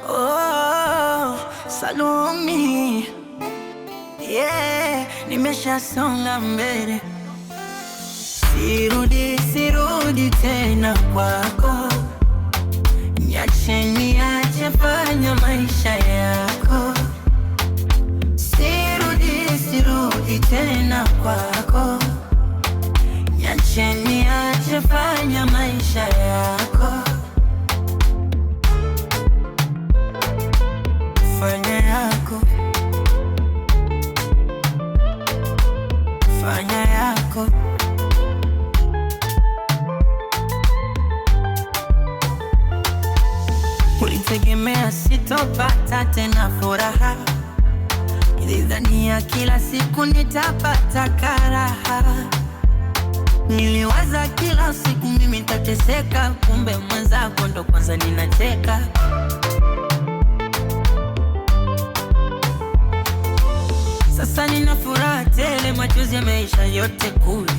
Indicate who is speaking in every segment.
Speaker 1: Oh, Salumi, yeah, nimeshasonga mbele, sirudi tena kwako, niache fanya maisha yako. Sirudi tena kwako, niache fanya maisha yako. Fanya yako, fanya yako. Ulitegemea sitopata tena furaha, nilidhania kila siku nitapata karaha. Niliwaza kila siku mimi nitateseka, kumbe mwenzako ndo kwanza ninacheka. Sasa nina furaha tele, machozi yameisha yote kule.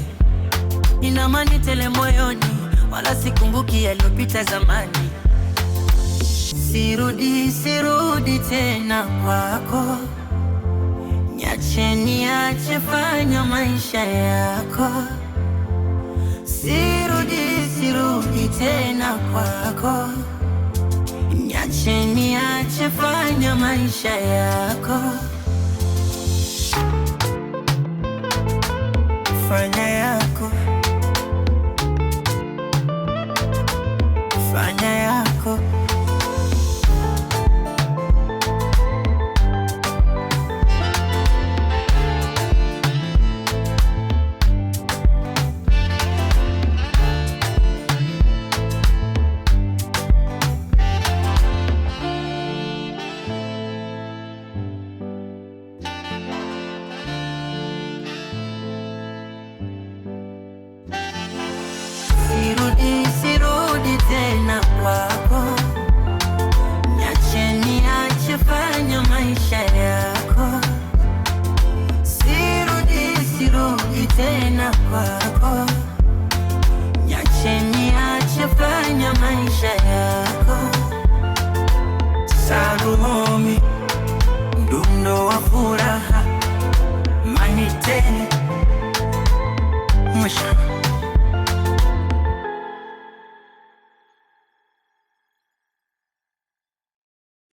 Speaker 1: Nina amani tele moyoni, wala sikumbuki yaliyopita zamani. Sirudi tena kwako, niache fanya maisha yako. Sirudi tena kwako, niache fanya maisha yako. Fanya yako, fanya yako. Sirudi tena kwako, niache fanya maisha yako. Sirudi tena kwako, niache fanya maisha yako. Salumi, mdundo wa